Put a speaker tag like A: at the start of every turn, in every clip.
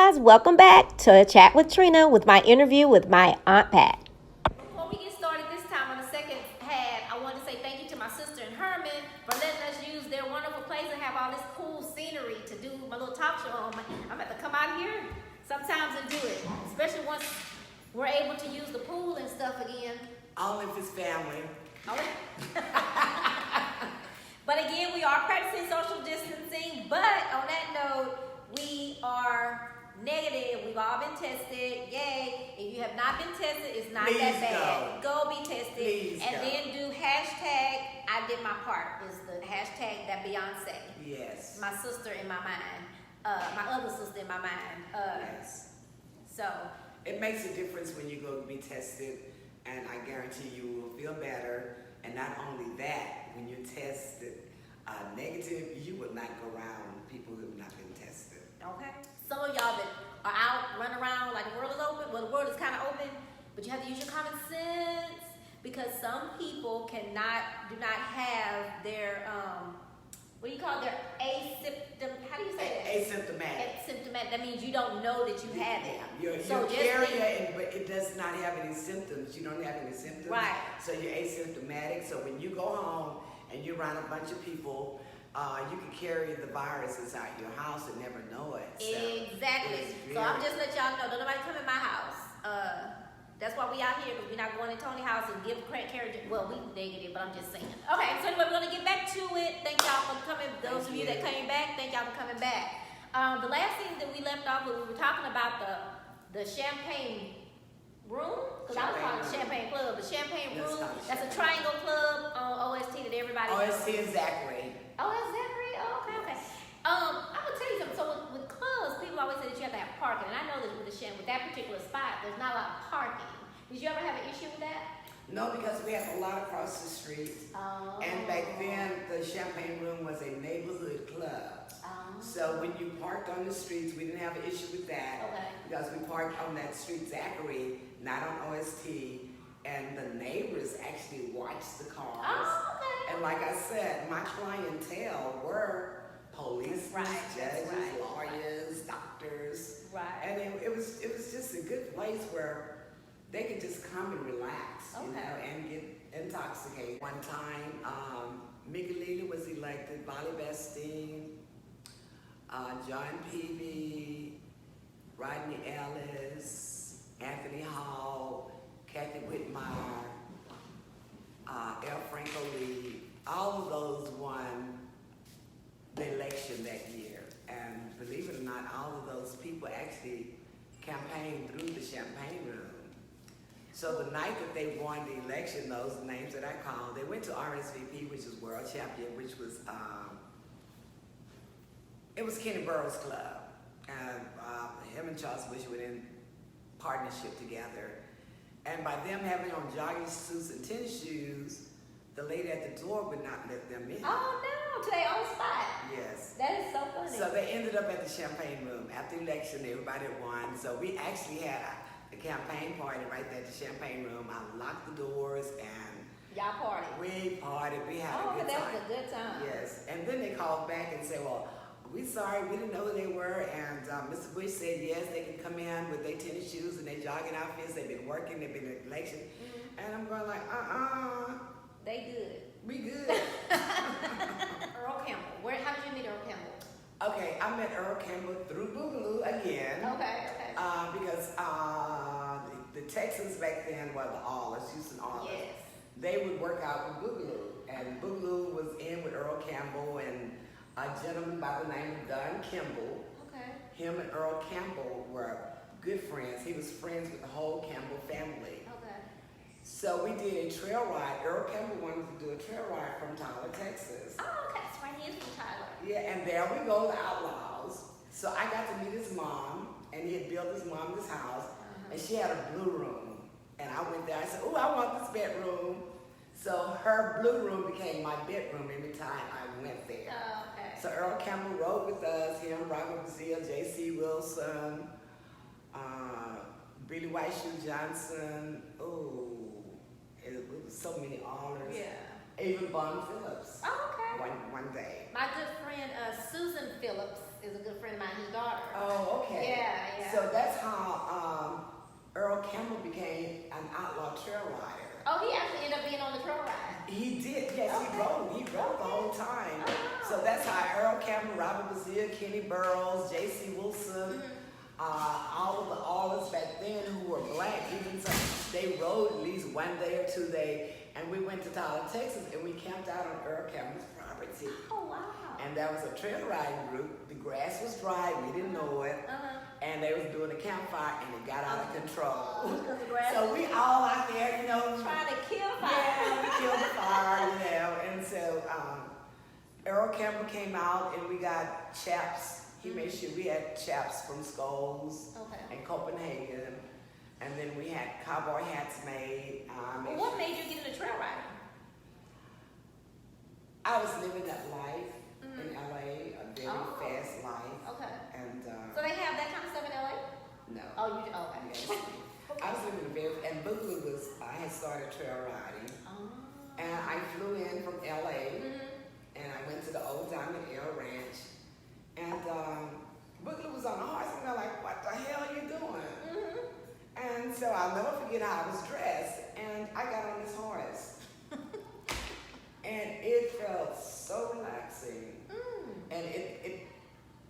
A: guys, welcome back to a Chat with Trina with my interview with my Aunt Pat.
B: Before we get started this time on the second half, I want to say thank you to my sister and Herman for letting us use their wonderful place and have all this cool scenery to do my little talk show on. I'm going to come out here sometimes and do it, especially once we're able to use the pool and stuff again.
C: Only if it's family.
B: But again, we are practicing social distancing, but on that note, we are negative. We've all been tested. Yay. If you have not been tested, it's not that bad. Go be tested. Then do hashtag I did my part. Is the hashtag that Beyonce.
C: Yes.
B: My sister in my mind. My other sister in my mind.
C: Yes.
B: So.
C: It makes a difference when you go to be tested, and I guarantee you will feel better. And not only that, when you're tested negative, you will not go around people who have not been tested.
B: Okay. Some of y'all that are out, run around like the world is open. Well, the world is kind of open, but you have to use your common sense because some people do not have their, what do you call it? Their how do you say that?
C: Asymptomatic.
B: Asymptomatic. That means you don't know that you have it.
C: You're a carrier, but it does not have any symptoms. You don't have any symptoms.
B: Right.
C: So you're asymptomatic. So when you go home and you're around a bunch of people, you can carry the virus inside your house and never know it. So
B: exactly. So I'm just let y'all know, don't nobody come in my house. That's why we out here, because we're not going in Tony's house and give carriage. Well, we negative, but I'm just saying. Okay, so anyway, we're going to get back to it. Thank y'all for coming. Those of you that came back, thank y'all for coming back. The last thing that we left off with, we were talking about the champagne room, because I was calling it the champagne club. The champagne room, that's a triangle club on OST that everybody knows.
C: OST is Zachary.
B: Oh, that's Zachary? Oh, okay. I'm going to tell you something. So with clubs, people always say that you have to have parking. And I know that with that particular spot, there's not a lot of parking. Did you ever have an issue with that?
C: No, because we have a lot across the street.
B: Oh.
C: And back then, the Champagne Room was a neighborhood club.
B: Oh.
C: So when you parked on the streets, we didn't have an issue with that.
B: Okay.
C: Because we parked on that street, Zachary, not on OST. And the neighbors actually watched the cars.
B: Oh, okay.
C: And like I said, my clientele were police, judges, lawyers, doctors.
B: Right.
C: And it was just a good place where they could just come and relax, you know, and get intoxicated. One time, Mickey Lily was elected, Molly Bastine, John Peavy, Rodney Ellis, Anthony Hall, Kathy Whitmire, L. Franco Lee, all of those won the election that year. And believe it or not, all of those people actually campaigned through the Champagne Room. So the night that they won the election, those names that I called, they went to RSVP, which was World Champion, which was, it was Kenny Burroughs Club. And him and Charles Bush were in partnership together. And by them having on jogging suits and tennis shoes, the lady at the door would not let them in.
B: Oh no, to their own spot.
C: Yes.
B: That is so funny.
C: So they ended up at the Champagne Room. After the election, everybody won. So we actually had a campaign party right there at the Champagne Room. I locked the doors and
B: y'all partied.
C: we partied. We had a good time.
B: That was a good time.
C: Yes. And then they called back and said, well, we sorry, we didn't know who they were. And Mr. Bush said, yes, they can come in with their tennis shoes and their jogging outfits. They've been working, they've been in election. Mm-hmm. And I'm going like,
B: They good.
C: We good.
B: Earl Campbell. How did you meet Earl Campbell?
C: Okay, I met Earl Campbell through Boogaloo again.
B: Okay.
C: Because the Texans back then were the Allers, Houston Allers.
B: Yes.
C: They would work out with Boogaloo. And Boogaloo was in with Earl Campbell and a gentleman by the name of Don Kimball.
B: Okay.
C: Him and Earl Campbell were good friends. He was friends with the whole Campbell family.
B: Okay.
C: So we did a trail ride. Earl Campbell wanted to do a trail ride from Tyler, Texas.
B: Oh, okay. That's right. He is from Tyler.
C: Yeah, and there we go, the Outlaws. So I got to meet his mom, and he had built his mom this house, and she had a blue room. And I went there, I said, oh, I want this bedroom. So her blue room became my bedroom every time I went there.
B: Oh, okay.
C: So Earl Campbell rode with us, him, Robert Brazil, J.C. Wilson, Billy White Shoe Johnson. Oh, it was so many honors.
B: Yeah.
C: Even Bon Phillips.
B: Oh, okay.
C: One day.
B: My good friend Susan Phillips is a good friend of mine, his daughter.
C: Oh, okay.
B: Yeah.
C: So that's how Earl Campbell became an outlaw trail rider.
B: Oh, he actually ended up being on the trail ride.
C: He did, yes,
B: Okay.
C: he rode the whole time.
B: Oh.
C: So that's how Earl Campbell, Robert Bazille, Kenny Burroughs, J.C. Wilson, all of the artists back then who were black, even some, they rode at least one day or 2 days. And we went to Tyler, Texas, and we camped out on Earl Campbell's property.
B: Oh, wow.
C: And that was a trail riding group. The grass was dry, we didn't know it. And they was doing a campfire, and it got out of control.
B: Because the grass
C: So we all out there, you know,
B: trying to kill fire.
C: yeah, we killed the fire, you know. And so Earl Campbell came out, and we got chaps. He made sure we had chaps from Skulls and Copenhagen. And then we had cowboy hats made.
B: Well, what made you get into trail riding?
C: I was living that life in LA, a very fast life.
B: Okay.
C: And
B: So they have that kind of stuff in LA?
C: no.
B: Oh, you do? Okay.
C: Yes. I was living a very, and Boogaloo was, I had started trail riding. And I flew in from LA, and I went to the old Diamond Air Ranch. And Boogaloo was on a horse, and they're like, what the hell are you doing? And so I'll never forget how I was dressed, and I got on this horse. And it felt so relaxing. And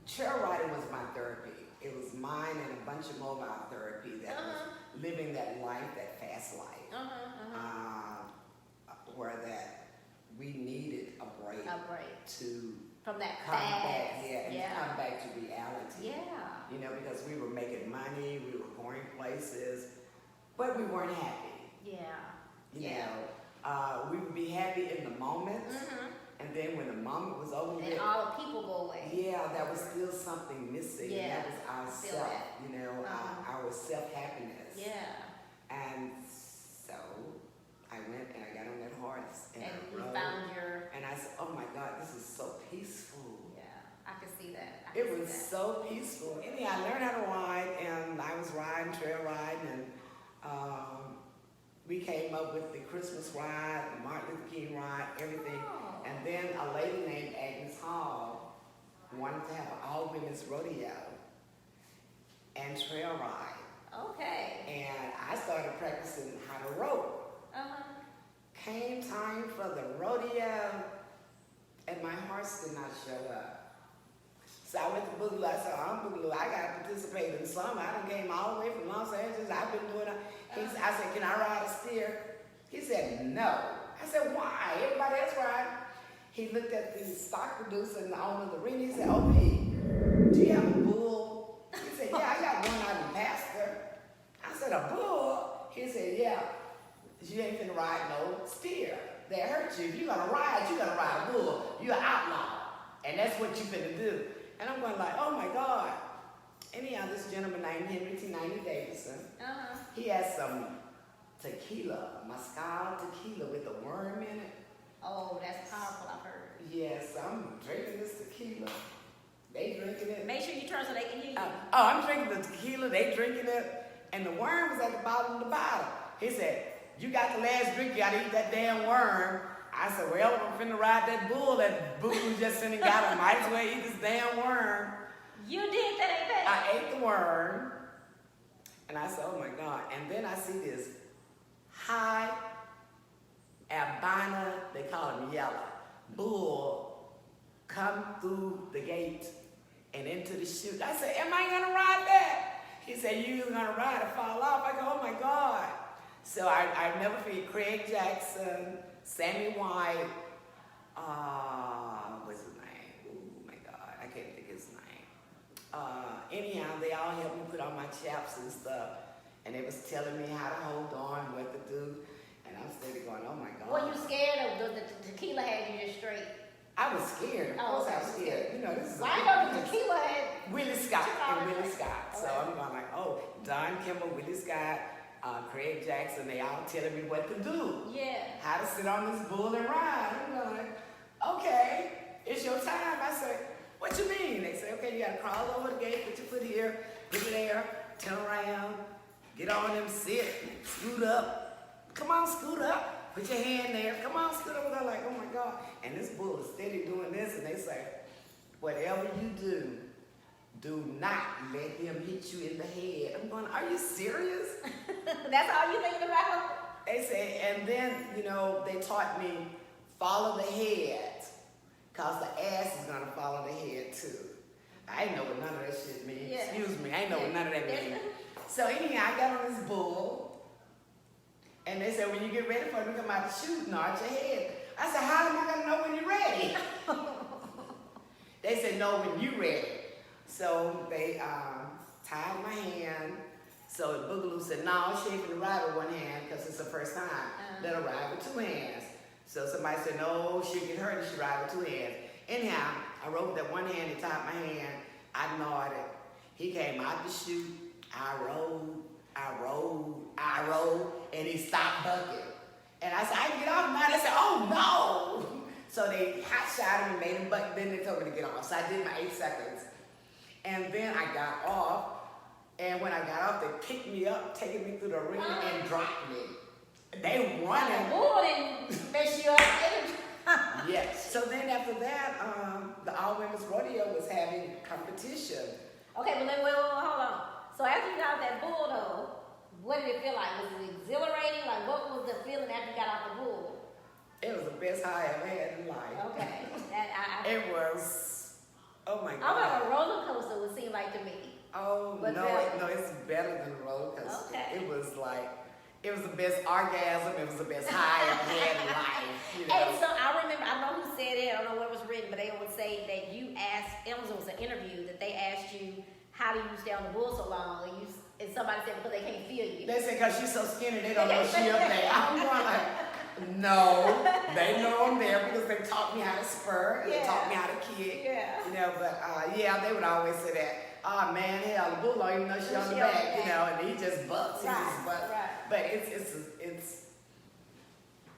C: trail riding was my therapy. It was mine and a bunch of mobile therapy that was living that life, that fast life. Where that we needed a break. To
B: From that
C: come
B: fast.
C: back, and come back to reality.
B: Yeah.
C: You know, because we were making money, we were going places, but we weren't happy. You know, we would be happy in the moment, and then when the moment was over,
B: And all the people go away.
C: yeah, there was still something missing. And that was our
B: feel
C: self,
B: that.
C: you know, our self-happiness.
B: Yeah.
C: And so I went and I got on that horse and
B: And
C: I
B: you
C: rode,
B: found your,
C: and I said, oh my God, this is so peaceful.
B: I can see that.
C: It was so peaceful. Anyhow, I learned how to ride, and I was riding, trail riding, and we came up with the Christmas ride, the Martin Luther King ride, everything. And then a lady named Agnes Hall wanted to have an all-women's rodeo and trail ride.
B: Okay.
C: And I started practicing how to rope. Came time for the rodeo, and my horse did not show up. So I went to Boogaloo. I said, I'm Boogaloo. I got to participate in some. I done came all the way from Los Angeles. I've been doing it. I said, can I ride a steer? He said, no. I said, why? Everybody else ride. He looked at the stock producer and the owner of the ring. He said, OP, do you have a bull? He said, yeah, I got one out in Pastor. I said, a bull? He said, yeah. You ain't finna ride no steer. They hurt you. If you're gonna ride a bull. You're an outlaw. And that's what you finna do. And I'm going like, oh my God. Anyhow, this gentleman named Henry T. 90 Davidson, he has some tequila, mezcal tequila with a worm in it.
B: Oh, that's powerful, I've heard.
C: Yes, I'm drinking this tequila. They drinking it.
B: Make sure you turn so they can hear you.
C: I'm drinking the tequila, they drinking it, and the worm was at the bottom of the bottle. He said, you got the last drink, you gotta eat that damn worm. I said, well, I'm finna ride that bull that Boo just sent and got him. Might as well eat this damn worm.
B: You did that, ain't that?
C: I ate the worm, and I said, oh my God. And then I see this high albino, they call him yellow, bull come through the gate and into the chute. I said, am I gonna ride that? He said, you're gonna ride and fall off. I go, oh my God. So I never forget Craig Jackson, Sammy White, what's his name? Oh my God, I can't think of his name. Anyhow, they all helped me put on my chaps and stuff, and they was telling me how to hold on, what to do, and I'm steady going, oh my God.
B: Were you scared of the tequila had you just straight?
C: I was scared. Of course I was scared. You know, this is
B: Well, I know the tequila had
C: Willie Scott and Willie Scott.
B: Okay.
C: So I'm going like, oh, Don Kimball, Willie Scott, Craig Jackson, they all telling me what to do.
B: Yeah.
C: How to sit on this bull and ride. I'm going like, okay, it's your time. I say, what you mean? They say, okay, you got to crawl over the gate, put your foot here, put it there, turn around, get on them, sit, scoot up. Come on, scoot up. Put your hand there. Come on, scoot up. They're like, oh my God. And this bull is steady doing this. And they say, whatever you do, do not let him hit you in the head. I'm going, are you serious?
B: That's all you thinking about?
C: They said, and then, they taught me follow the head, because the ass is going to follow the head too. I didn't know what none of that shit means.
B: Yeah.
C: Excuse me, I didn't know what none of that means. So anyhow, I got on this bull, and they said, when you get ready for it to come out to shoot, nod your head. I said, how am I going to know when you're ready? They said, no, when you're ready. So they tied my hand. So the Boogaloo said, no, she ain't gonna ride with one hand because it's the first time. Let her ride with two hands. So somebody said, no, she'll get hurt if she ride with two hands. Anyhow, I rode with that one hand, he tied my hand, I gnawed it. He came out to shoot, I rode, and he stopped bucking. And I said, I can get off now. They said, oh no. So they hot shot him and made him buck, then they told me to get off. So I did my 8 seconds. And then I got off, and when I got off, they picked me up, taking me through the arena and dropped me. They running.
B: The bull didn't mess you up.
C: Yes. So then after that, the All Women's Rodeo was having competition.
B: Okay, but wait, hold on. So after you got off that bull though, what did it feel like? Was it exhilarating? Like what was the feeling after you got off the bull?
C: It was the best high I ever had in life.
B: Okay.
C: It was, oh my God.
B: I'm like a roller coaster would seem like to me.
C: Oh,
B: But
C: no, it's better than a roller coaster.
B: Okay.
C: It was the best orgasm, it was the best high I ever had in life.
B: And so I remember, I don't know who said it, I don't know where it was written, but they would say that you asked, it was an interview, that they asked you, how do you stay on the bull so long? And somebody said, because they can't feel you.
C: They said, because she's so skinny, they don't know she up there. I'm going like, no, they know I'm there because they taught me how to spur, they taught me how to kick.
B: Yeah.
C: But they would always say that, oh man, hell, the bull don't even know she on the back, and he just bucks. But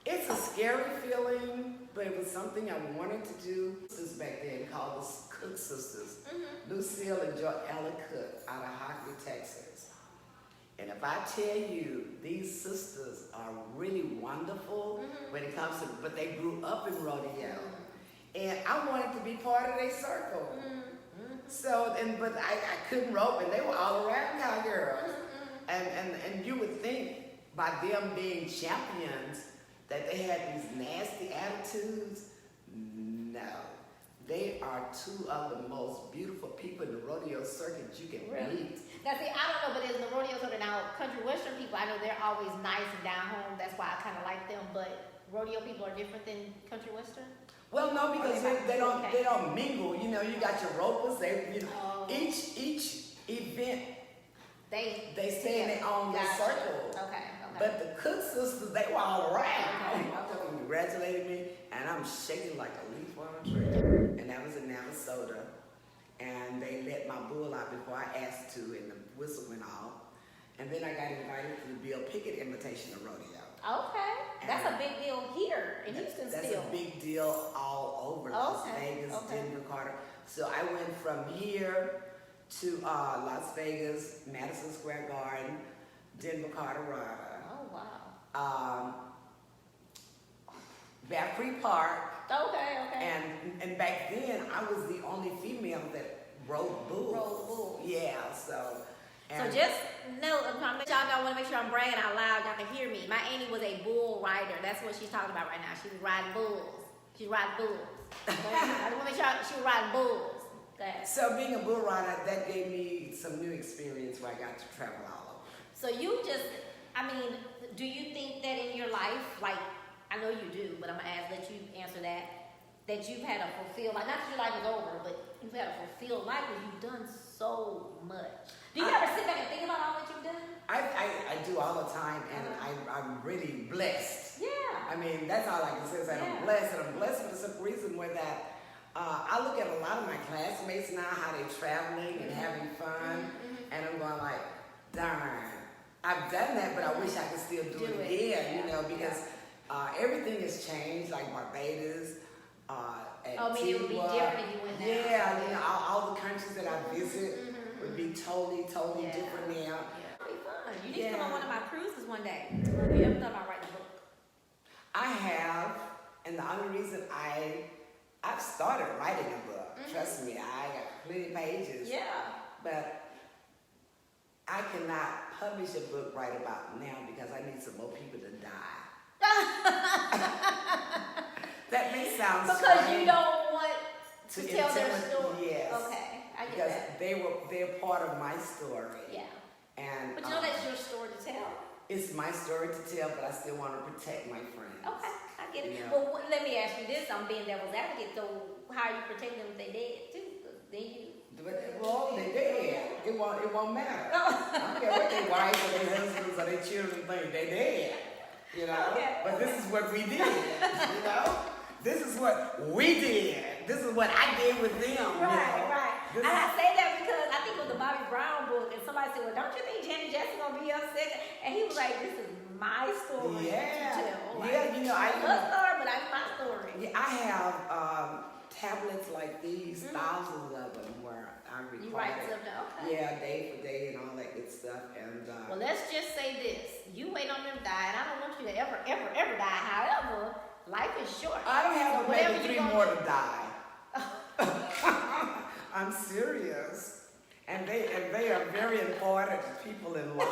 C: it's a scary feeling, but it was something I wanted to do. Sisters back then called the Cook Sisters, Lucille and Joella Cook out of Hockley, Texas. And if I tell you, these sisters are really wonderful when it comes to, but they grew up in rodeo. And I wanted to be part of their circle. So, but I couldn't rope, and they were all around cowgirls. And you would think by them being champions that they had these nasty attitudes. No. They are two of the most beautiful people in the rodeo circuit you can meet.
B: Now see, I don't know, but in the rodeo circuit now, country western people, I know they're always nice and down home. That's why I kind of like them. But rodeo people are different than country western.
C: Well, no, because they don't mingle. You got your ropers. Each event they stay in their own little circle.
B: Okay.
C: But the Cook sisters, they were all around. They congratulated me, and I'm shaking like a leaf on a tree. And that was in Navasota. And they let my bull out before I asked to, and the whistle went off. And then I got invited to the Bill Pickett Invitational Rodeo.
B: Okay. That's a big deal here in Houston still.
C: That's a big deal all over Las Vegas, Denver, Carter. So I went from here to Las Vegas, Madison Square Garden, Denver, Colorado.
B: Oh, wow.
C: Bear Creek Park.
B: Okay.
C: And back then, I was the only female that rode bulls. Yeah, so.
B: So just know, y'all want to make sure I'm bragging out loud. Y'all can hear me. My auntie was a bull rider. That's what she's talking about right now. She was riding bulls. She's riding bulls. I want to make sure she was riding bulls.
C: So being a bull rider, that gave me some new experience where I got to travel all over.
B: So do you think that in your life, like, I know you do, but I'm going to let you answer that you've had a fulfilled life, not that your life is over, but you've had a fulfilled life because you've done so much. Do you ever sit back and think about all that you've done?
C: I do all the time, and I'm really blessed.
B: Yeah.
C: I mean, that's all I can say is that I'm blessed, and I'm blessed for the simple reason where that I look at a lot of my classmates now, how they're traveling and having fun, and I'm going like, darn, I've done that, but I wish I could still do it again, because everything has changed, like Barbados,
B: Antigua. It would be different if you went there.
C: Yeah, all the countries that I visit would be totally different now.
B: Yeah. It'd be fun. You need to come on one of my cruises one day. Have you ever thought about writing a book?
C: I have, and the only reason I I've started writing a book. Trust me, I got plenty of pages.
B: Yeah.
C: But I cannot publish a book right about now because I need some more people to die. That may sound
B: because
C: strange.
B: you don't want to tell their
C: intimidate-
B: story.
C: Yes.
B: Okay, I get
C: Because
B: that.
C: they're part of my story.
B: Yeah.
C: And
B: But you know that's your story to tell.
C: it's my story to tell, but I still want to protect my friends.
B: Okay, I get it.
C: Yeah.
B: Well, let me ask you this: I'm being devil's advocate. So, how are you protecting them if they dead too? 'Cause then you.
C: Well, they dead. It won't matter. I don't care what their wives or their husbands or their children think. They dead. You know.
B: Okay.
C: But this is what we did. You know. This is what we did. This is what I did with them.
B: Right, right.
C: This
B: And I
C: is-
B: say that because I think it was the Bobby Brown book, and somebody said, "Well, don't you think Janet Jackson gonna be upset?" And he was like, "This is my story
C: Yeah.
B: to tell. Like,
C: Yeah, you know, I-
B: her story, but that's my story."
C: Yeah, I have tablets like these, thousands of them, where I record
B: You write
C: it.
B: stuff down. Okay.
C: Yeah, day for day and all that good stuff. And
B: Well, let's just say this: you wait on them to die, and I don't want you to ever die. However, life is short.
C: I don't have
B: So
C: but
B: whatever
C: maybe
B: you
C: 3
B: gonna
C: more
B: do-
C: to die. I'm serious. And they are very important people in life.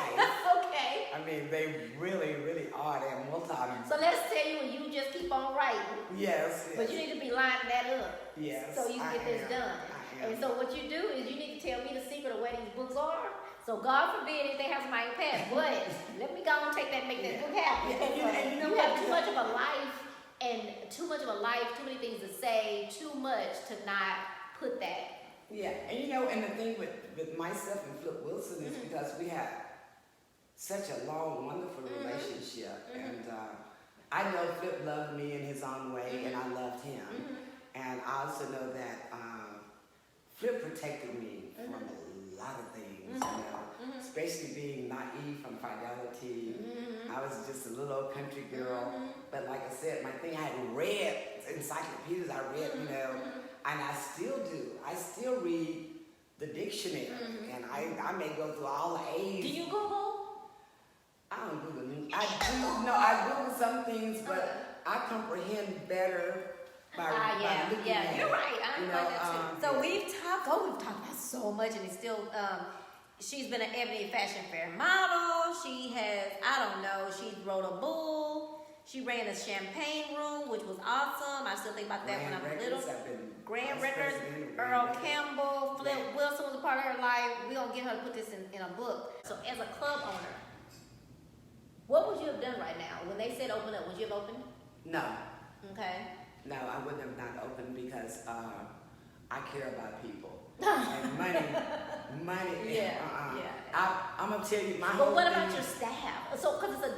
B: Okay.
C: I mean, they really, really are. They're multi.
B: So let's tell you, you just keep on writing,
C: Yes,
B: but you
C: yes.
B: need to be lining that up.
C: Yes,
B: So you can
C: I
B: get this
C: am.
B: done.
C: I am.
B: And so what you do is you need to tell me the secret of where these books are. So God forbid if they have somebody pass, but let me go and take that, make that book happen.
C: Yeah, and you know
B: You
C: what?
B: have too much of a life and too much of a life, too many things to say, too much to not put that.
C: Yeah, and you know, and the thing with myself and Flip Wilson is because we had such a long, wonderful relationship, and I know Flip loved me in his own way, and I loved him, and I also know that Flip protected me from a lot of things, you know, especially being naive from Fidelity. I was just a little old country girl, but like I said, my thing, I had read encyclopedias, I read, you know, and I still do. I still read the dictionary, and I may go through all the A's.
B: Do you Google?
C: I don't Google. I do. No, I Google some things, but I comprehend better by looking at
B: You're
C: it.
B: right. I
C: You
B: like
C: know,
B: that too. So we've talked about so much, and it's still. She's been an Ebony Fashion Fair model. She has, I don't know. She wrote a bull. She ran a champagne room, which was awesome. I still think about that when I was little. Grand Records, Earl Campbell, Flip Wilson was a part of her life. We're going to get her to put this in a book. So as a club owner, what would you have done right now? When they said open up, would you have opened?
C: No,
B: Okay.
C: no, I wouldn't have not opened because I care about people. And money.
B: Yeah.
C: I'm gonna tell you my
B: But
C: whole
B: what
C: thing
B: about
C: is-
B: your staff? So, because it's a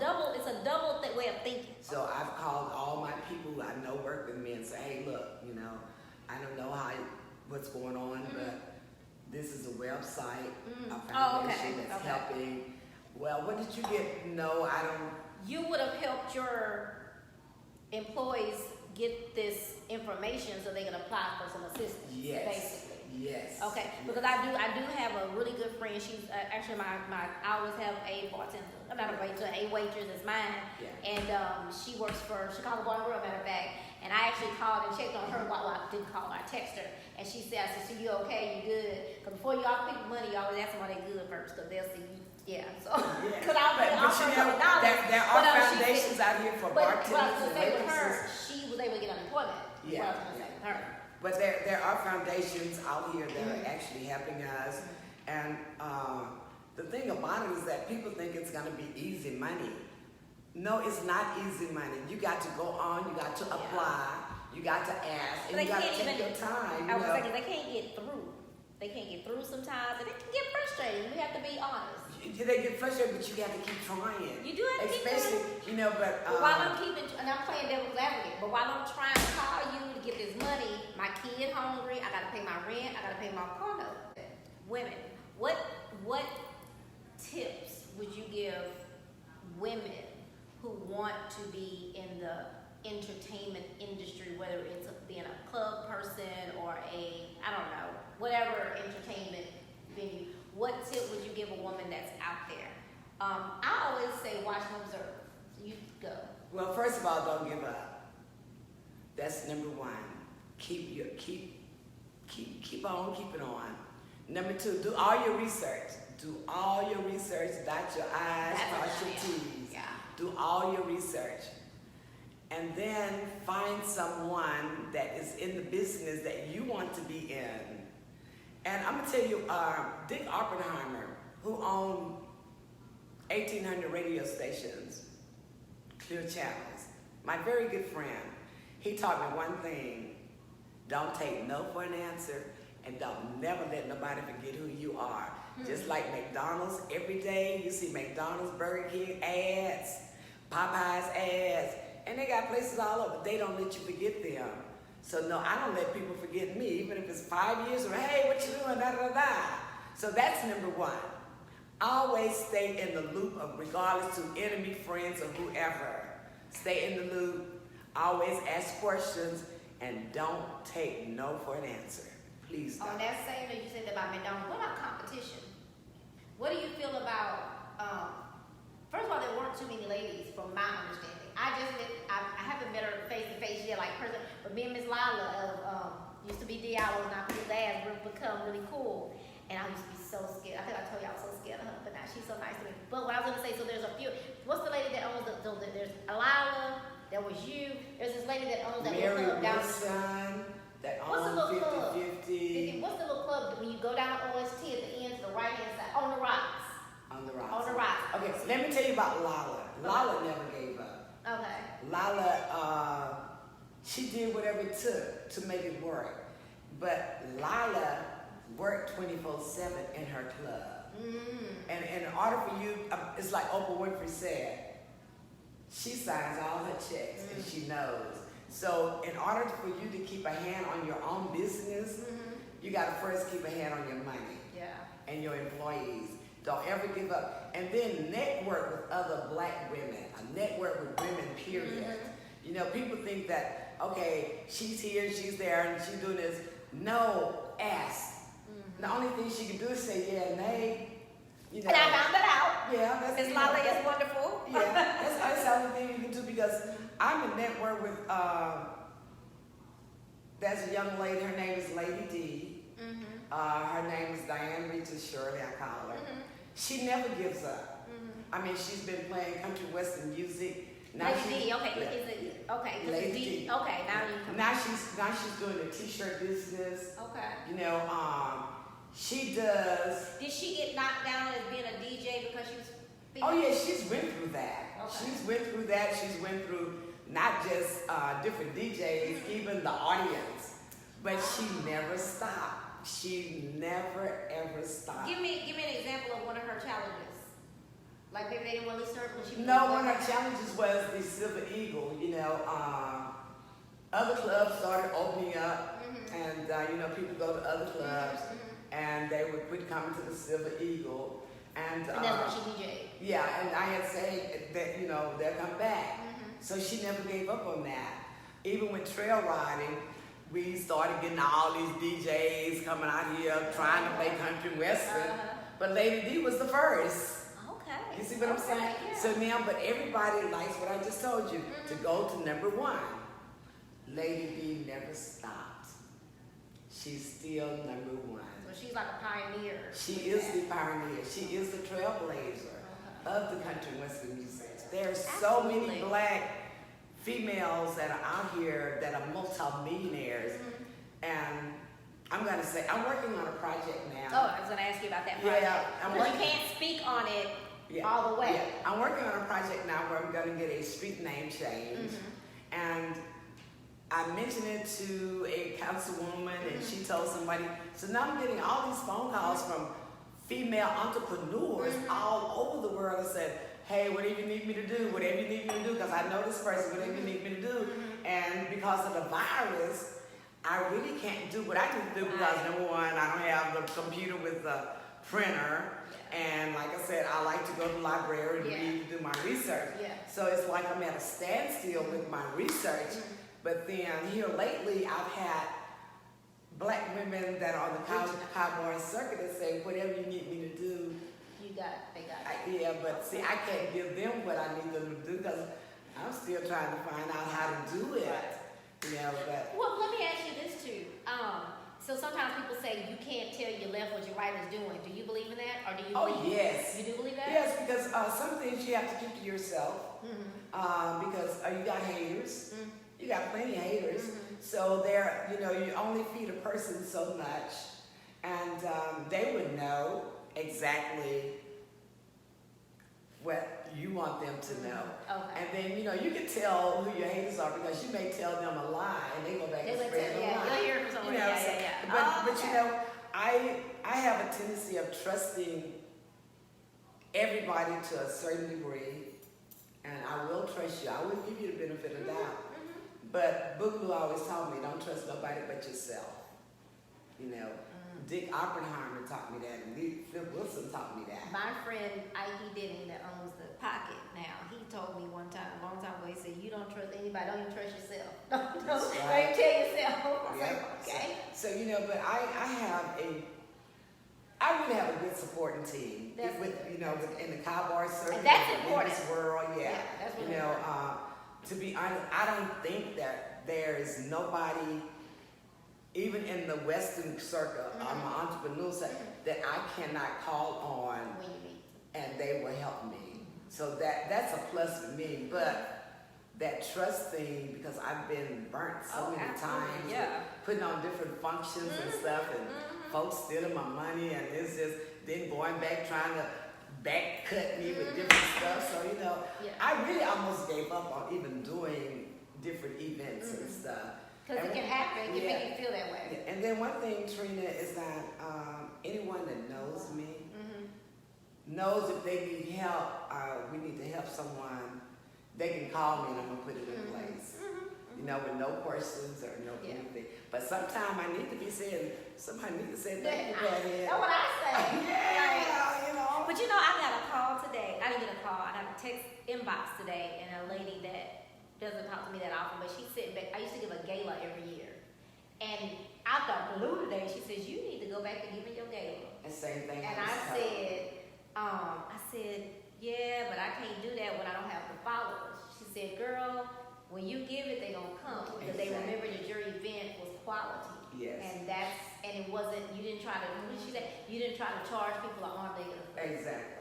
B: double way of thinking.
C: So I've called all my people who I know work with me and say, hey, look, you know, I don't know what's going on, but this is a website, a foundation that's helping. Well, what did you get? No, I don't.
B: You would have helped your employees get this information so they can apply for some assistance.
C: Yes.
B: Basically.
C: Yes.
B: Okay, because I do have a really good friend. She's actually I always have a bartender, not a waitress, a waitress is mine, and she works for Chicago Bar and Grill, matter of fact. And I actually called and checked on her. Well, I didn't call her, I texted her, and she said, "I said, so you okay? You good? Because before y'all pick money, y'all always ask them are they good first, because they'll see you." Yeah, so because
C: But you know, there are foundations out here for bartenders and
B: with her,
C: waitresses.
B: she was able to get unemployment. Is what I was gonna say with her.
C: But there are foundations out here that are actually helping us. And the thing about it is that people think it's going to be easy money. No, it's not easy money. You got to go on, you got to apply, you got to ask, and you got to take your time.
B: I was thinking they can't get through. They can't get through sometimes, and it can get frustrating. We have to be honest.
C: They get frustrated, but you got to keep trying.
B: You do have to keep
C: Especially, you know, but
B: while I'm keeping, and I'm playing devil's advocate, but while I'm trying to call you to get this money, my kid hungry, I gotta pay my rent, I gotta pay my car note. Women, what tips would you give women who want to be in the entertainment industry, whether it's being a club person or I don't know, whatever entertainment venue? What tip would you give a woman that's out there? I always say watch and observe. You go.
C: well, first of all, don't give up. That's number one. keep on keeping on. Number 2, do all your research. Do all your research. Dot your I's, cross your T's.
B: Yeah.
C: Do all your research. And then find someone that is in the business that you want to be in. And I'm gonna tell you, Dick Oppenheimer, who owned 1,800 radio stations, clear channels, my very good friend, he taught me one thing: don't take no for an answer, and don't never let nobody forget who you are. Just like McDonald's, every day you see McDonald's, Burger King ads, Popeyes ads, and they got places all over. They don't let you forget them. So no, I don't let people forget me, even if it's 5 years or hey, what you doing, da da da. So that's number 1. Always stay in the loop of, regardless to enemy, friends, or whoever. Stay in the loop. Always ask questions, and don't take no for an answer. Please don't.
B: On that same note, you said about McDonald's. What about competition? What do you feel about? First of all, there weren't too many ladies, from my understanding. I haven't met her face to face yet, like person. But me and Miss Lila used to be Diallo, and I feel that has become really cool. And I used to be so scared. I think I told you I was so scared of her, but now she's so nice to me. But what I was gonna say, so there's a few. What's the lady that owns the? So there's Lila. There was you. There's this lady that owns that
C: Mary
B: little club down.
C: Wilson, that
B: What's the
C: owns
B: little club?
C: 50-50.
B: What's the little club when you go down to OST at the end to the right hand side? On the rocks.
C: On the rocks.
B: On the rocks.
C: Okay, so let me tell you about Lala. Lala never gave up.
B: Okay.
C: Lala, she did whatever it took to make it work. But Lala worked 24/7 in her club. And in order for you, it's like Oprah Winfrey said, she signs all her checks and she knows. So in order for you to keep a hand on your own business, you got to first keep a hand on your money and your employees. Don't ever give up. And then network with other black women. Network with women, period. You know, people think that, okay, she's here, she's there, and she's doing this. No, ask. The only thing she can do is say yeah and nay. You know.
B: And I found that out.
C: Yeah, that's
B: Miss Lala is wonderful.
C: Yeah, that's the only thing you can do, because I'm in network with, there's a young lady, her name is Lady D. Her name is Diane Regis Shirley, I call her. She never gives up. I mean, she's been playing country western music. Now
B: Lady D, okay, is it, okay,
C: Lady
B: D,
C: D.
B: okay, now you come.
C: Now she's doing the t-shirt business.
B: Okay.
C: You know, she does.
B: Did she get knocked down as being a DJ because she was?
C: Oh yeah, she's went through that.
B: Okay.
C: She's went through that. She's went through not just different DJs, even the audience, but she never stopped. She never ever stopped.
B: Give me an example of one of her challenges. Like maybe they didn't want to listen to her when she was.
C: No, one of her challenges was the Silver Eagle. You know, other clubs started opening up, and you know, people go to other clubs, and they would quit coming to the Silver Eagle. And
B: that's what she DJ'd.
C: Yeah, and I had said that, you know, they'll come back. So she never gave up on that. Even with trail riding, we started getting all these DJs coming out here trying to play country western. But Lady D was the first.
B: Okay.
C: You see what I'm saying?
B: Yeah.
C: So now, but everybody likes what I just told you, to go to number 1. Lady D never stopped. She's still number 1.
B: So she's like a pioneer.
C: She is the pioneer. She is the trailblazer of the country western music. There's so many black females that are out here that are multi-millionaires. And I'm going to say, I'm working on a project now.
B: Oh, I was going to ask you about that project.
C: Yeah, I'm
B: Because you
C: working.
B: can't speak on it all the way.
C: Yeah. I'm working on a project now where I'm going to get a street name change. And I mentioned it to a councilwoman, and she told somebody. So now I'm getting all these phone calls from female entrepreneurs all over the world that said, hey, whatever you need me to do, whatever you need me to do, because I know this person, whatever you need me to do. And because of the virus, I really can't do what I need to do because, number 1, I don't have the computer with the printer. And like I said, I like to go to the library and read to do my research. So it's like I'm at a standstill with my research. But then here lately, I've had black women that are on the cowboy circuit that say, whatever you need me to do.
B: They got it.
C: Yeah, but see, I can't give them what I need them to do because I'm still trying to find out how to do it. You know, but.
B: Well, let me ask you this So sometimes people say you can't tell your left what your right is doing. Do you believe in that, or do you?
C: Oh,
B: believe
C: yes.
B: You do believe that?
C: Yes, because some things you have to keep to yourself. Because you got haters. You got plenty of haters. So they're, you only feed a person so much, and they would know exactly what you want them to know.
B: Okay.
C: And then, you can tell who your haters are because you may tell them a lie and they go back and spread the lie.
B: You'll hear from someone.
C: But I have a tendency of trusting everybody to a certain degree, and I will trust you. I will give you the benefit of the doubt. But Boogaloo always taught me, don't trust nobody but yourself. Dick Oppenheimer taught me that, and Flip Wilson taught me that.
B: My friend Headen that owns the Pocket now, he told me one time, a long time ago, he said, you don't trust anybody, don't even trust yourself. Don't even tell yourself. I was like, okay.
C: So, but I really have a good supporting team. In the cowboy circuit.
B: And that's
C: in
B: important.
C: this world,
B: That's really important.
C: To be honest, I don't think that there is nobody, even in the Western circle, I'm an entrepreneur, that I cannot call on
B: When you meet.
C: and they will help me. So that's a plus for me. But that trust thing, because I've been burnt so many times with putting on different functions and stuff, and folks stealing my money, and it's just then going back trying to back cut me with different stuff. So I really almost gave up on even doing different events and stuff.
B: Because it can happen, it can make you feel that way.
C: Yeah. And then one thing, Trina, is that anyone that knows me knows if they need help, we need to help someone, they can call me and I'm going to put it in place. With no questions or no anything. But sometimes I need to be saying, somebody needs to say thank you, Patty.
B: That's what I say.
C: But
B: I got a call today. I didn't get a call. I got a text inbox today, and a lady that doesn't talk to me that often, but she's sitting back. I used to give a gala every year. And out the blue today, she says, you need to go back and give me your gala.
C: The same thing.
B: And I said, yeah, but I can't do that when I don't have the followers. She said, girl, when you give it, they gonna come because they remember that your event was quality.
C: Yes.
B: And it wasn't. You didn't try to. What did she say? You didn't try to charge people an arm they could afford.
C: Exactly.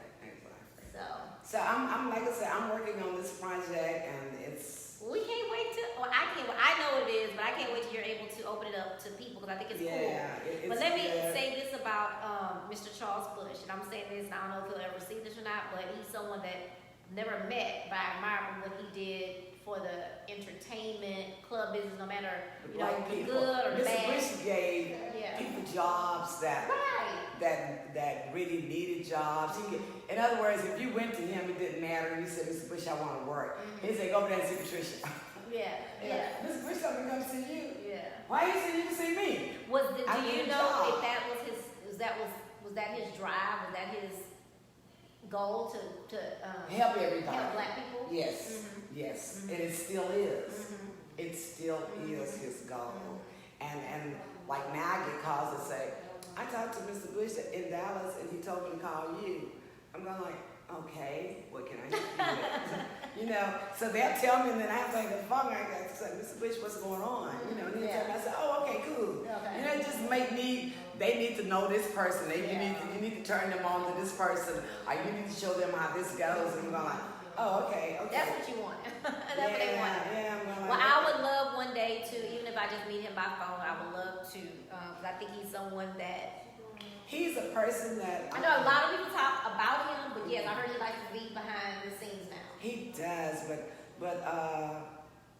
B: So
C: I'm like I said, I'm working on this project, and it's.
B: We can't wait to. Well, I can't. I know what it is, but I can't wait till you're able to open it up to people because I think it's cool. But let me say this about Mr. Charles Bush, and I'm saying this, and I don't know if he'll ever see this or not, but he's someone that I've never met, but I admire what he did for the entertainment club business, no matter the good or the bad.
C: Mr. Bush gave people jobs that really needed jobs. In other words, if you went to him, it didn't matter. You said, Mr. Bush, I want to work. He'd say, go over there and see Patricia. Mr. Bush, I'm going to come see you. Why you say you can see me?
B: Do you know if that was his? Was that his drive? Was that his goal to
C: help everybody,
B: help black people?
C: Yes, yes, and it still is. It still is his goal. And like now I get calls that say, I talked to Mr. Bush in Dallas and he told me to call you. I'm going like, okay, what can I help you with? So they'll tell me, and then I have to take the phone. I got to say, Mr. Bush, what's going on? And then tell me, I said, oh, okay, cool. It just they need to know this person. You need to turn them on to this person, or you need to show them how this goes. And I'm going like, oh, okay.
B: That's what you want. That's what they want.
C: I'm
B: well, I would love one day to, even if I just meet him by phone, I would love to, because I think he's someone that.
C: He's a person that.
B: I know a lot of people talk about him, but yes, I heard he likes to be behind the scenes now.
C: He does, but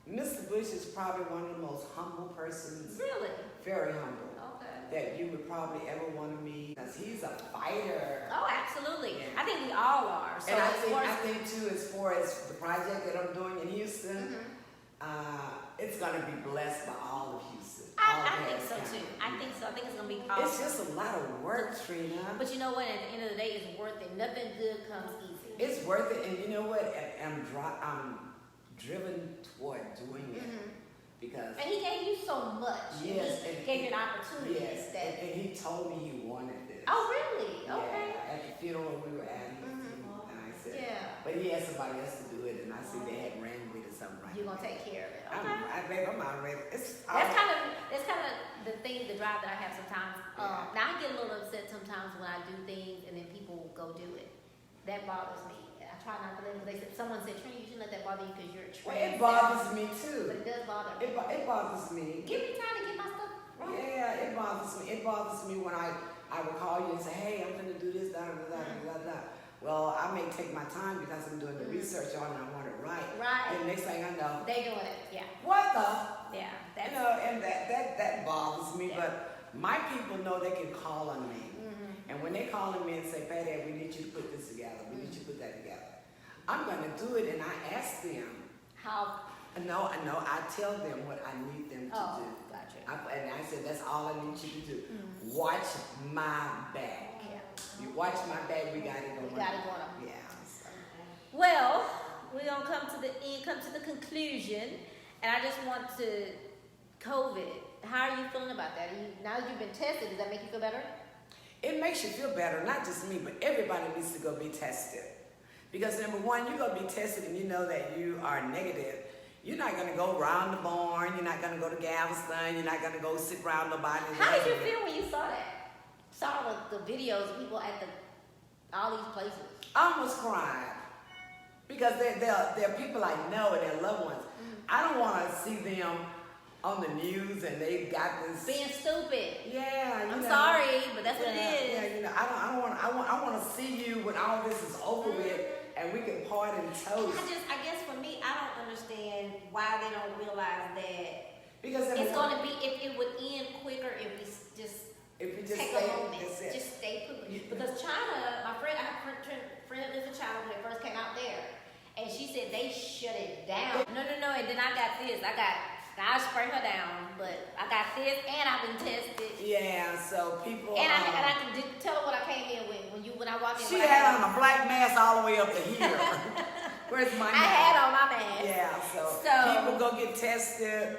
C: Mr. Bush is probably one of the most humble persons.
B: Really?
C: Very humble.
B: Okay.
C: That you would probably ever want to meet, because he's a fighter.
B: Oh, absolutely. I think we all are. So
C: and I think too, as far as the project that I'm doing in Houston, it's going to be blessed by all of Houston.
B: I think so too. I think so. I think it's going to be awesome.
C: It's just a lot of work, Trina.
B: But you know what? At the end of the day, it's worth it. Nothing good comes easy.
C: It's worth it, and you know what? I'm driven toward doing it because.
B: And he gave you so much.
C: Yes,
B: and he gave you an opportunity.
C: Yes, and he told me he wanted this.
B: Oh, really? Okay.
C: Yeah, at the funeral we were at, and I said, But he asked somebody else to do it, and I see they had ran with it something right.
B: You're gonna take care of it. Okay.
C: I'm already.
B: That's kind of the thing, the drive that I have sometimes. Now I get a little upset sometimes when I do things and then people go do it. That bothers me. I try not to let them. Someone said, Trina, you shouldn't let that bother you because you're a trainer.
C: Well, it bothers me too.
B: But it does bother me.
C: It bothers me.
B: Give me time to get my stuff right.
C: Yeah, it bothers me. It bothers me when I would call you and say, hey, I'm gonna do this, da da da da da da. Well, I may take my time because I'm doing the research on it and I want it right.
B: Right.
C: And next thing I know,
B: They doing it. Yeah.
C: what the?
B: Yeah. That's,
C: You know, and that bothers me.
B: Yeah.
C: But my people know they can call on me. And when they call on me and say, Patty, we need you to put this together. We need you to put that together. I'm going to do it, and I ask them.
B: how.
C: No, I tell them what I need them to do.
B: Gotcha.
C: And I said, that's all I need you to do. Watch my back.
B: Yeah.
C: You watch my back, we got it going.
B: We got it going on.
C: Yeah. So.
B: Well, we're gonna come to the end, come to the conclusion, and I just want to COVID. How are you feeling about that? Now that you've been tested, does that make you feel better?
C: It makes you feel better, not just me, but everybody needs to go be tested. Because number one, you're going to be tested and you know that you are negative. You're not going to go around the barn. You're not going to go to Galveston. You're not going to go sit around nobody.
B: How did you feel when you saw that? Saw the videos of people at all these places?
C: I almost cried. Because they're people I know and they're loved ones. I don't want to see them on the news and they got this
B: Being stupid.
C: Yeah,
B: I'm sorry, but that's what it is.
C: Yeah, you know, I want to see you when all this is over with and we can party and toast.
B: I guess for me, I don't understand why they don't realize that
C: Because
B: it's going to be, if it would end quicker if we just take a moment, just stay put. Because China, my friend, I have a friend that lives in China when it first came out there, and she said they shut it down. No, and then I got this. I sprayed her down, but I got this, and I've been tested.
C: Yeah, so people.
B: And I can tell her what I came in with when I walked in.
C: She had on a black mask all the way up to here. Where's my mask?
B: I had on my mask.
C: Yeah, so people go get tested.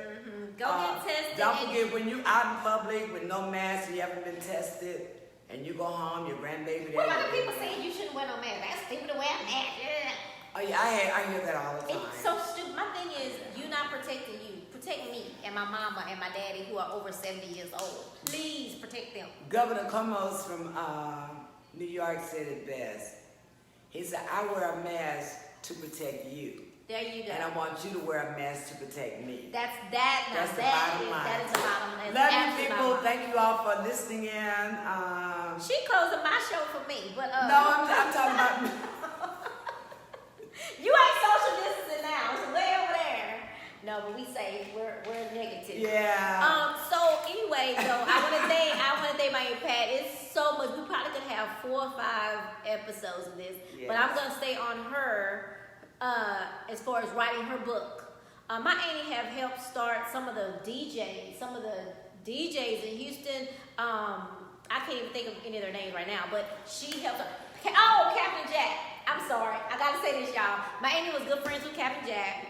B: Go get tested.
C: Don't forget when you out in public with no mask, you haven't been tested, and you go home, your grandbaby.
B: What about the people saying you shouldn't wear no mask? That's stupid to wear a mask.
C: Oh yeah, I hear that all the time.
B: It's so stupid. My thing is, you're not protecting you. Protect me and my mama and my daddy who are over 70 years old. Please protect them.
C: Governor Cuomo from New York said it best. He said, I wear a mask to protect you.
B: There you go.
C: And I want you to wear a mask to protect me.
B: That's the bottom line. That is the bottom line.
C: Love you people. Thank you all for listening in.
B: She closing my show for me, but
C: no, I'm talking about me.
B: You ain't social distancing now. It's way over there. No, but we say we're negative.
C: Yeah.
B: So anyway, though, I want to thank my Pat. It's so much. We probably could have 4 or 5 episodes of this, but I'm gonna stay on her as far as writing her book. My auntie have helped start some of the DJs in Houston. I can't even think of any of their names right now, but she helped. Captain Jack. I'm sorry, I gotta say this, y'all. My auntie was good friends with Captain Jack.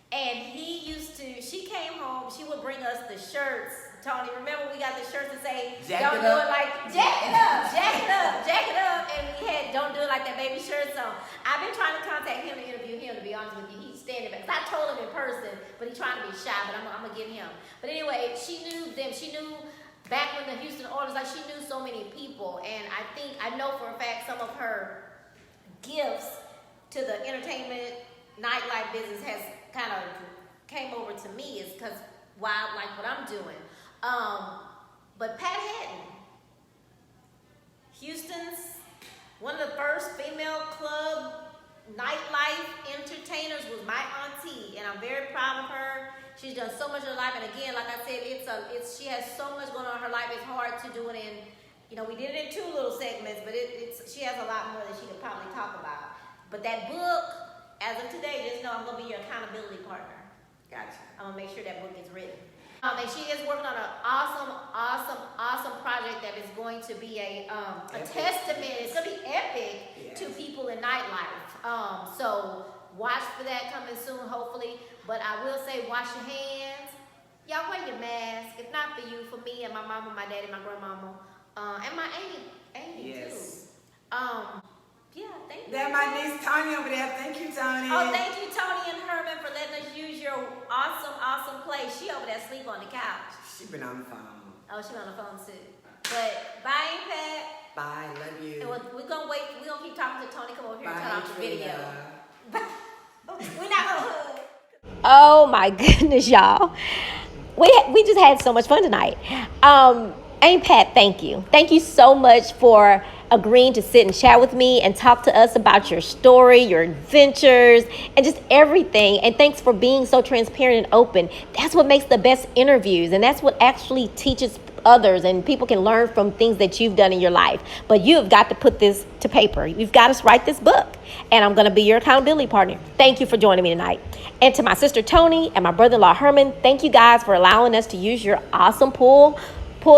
B: And she came home, she would bring us the shirts. Tony, remember we got the shirts that say, jack it up, and we had don't do it like that baby shirt. So I've been trying to contact him and interview him, to be honest with you. He's standing back. I told him in person, but he's trying to be shy, but I'm gonna get him. But anyway, she knew them. She knew back when the Houston Oilers, like she knew so many people. And I know for a fact some of her gifts to the entertainment nightlife business has kind of came over to me is because why I like what I'm doing. But Pat Headen, Houston's one of the first female club nightlife entertainers, was my auntie, and I'm very proud of her. She's done so much in her life, and again, like I said, she has so much going on in her life. It's hard to do it in, we did it in 2 little segments, but she has a lot more that she could probably talk about. But that book, as of today, just know I'm going to be your accountability partner.
C: Gotcha.
B: I'm going to make sure that book gets written. And she is working on an awesome project that is going to be a testament. It's going to be epic to people in nightlife. So watch for that coming soon, hopefully. But I will say, wash your hands. Y'all wear your mask. If not for you, for me and my mama, my daddy, my grandmama, and my auntie too. Yeah, thank
C: Then my niece Tony over there. Thank you, Tony.
B: Oh, thank you, Tony and Herman, for letting us use your awesome, awesome place. She over there sleep on the couch.
C: She been on the phone.
B: Oh, she on the phone too. But bye, Pat.
C: Bye, love you.
B: And we're gonna wait. We're gonna keep talking to Tony. Come over here and
C: Bye,
B: turn off the video.
C: Trina.
B: We're not gonna hug.
A: Oh my goodness, y'all. We just had so much fun tonight. Aunt Pat, thank you. Thank you so much for agreeing to sit and chat with me and talk to us about your story, your adventures, and just everything. And thanks for being so transparent and open. That's what makes the best interviews, and that's what actually teaches others, and people can learn from things that you've done in your life. But you have got to put this to paper. You've got to write this book, and I'm going to be your accountability partner. Thank you for joining me tonight. And to my sister Tony and my brother-in-law Herman, thank you guys for allowing us to use your awesome pool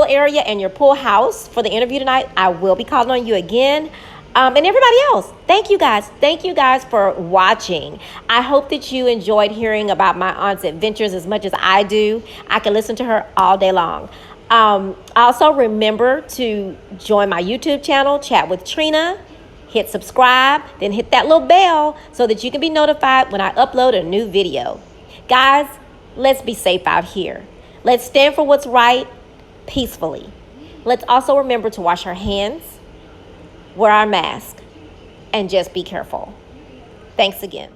A: area and your pool house for the interview tonight. I will be calling on you again. And everybody else, thank you guys. Thank you guys for watching. I hope that you enjoyed hearing about my aunt's adventures as much as I do. I can listen to her all day long. Also remember to join my YouTube channel, Chat with Trina. Hit subscribe, then hit that little bell so that you can be notified when I upload a new video. Guys, let's be safe out here. Let's stand for what's right peacefully. Let's also remember to wash our hands, wear our mask, and just be careful. Thanks again.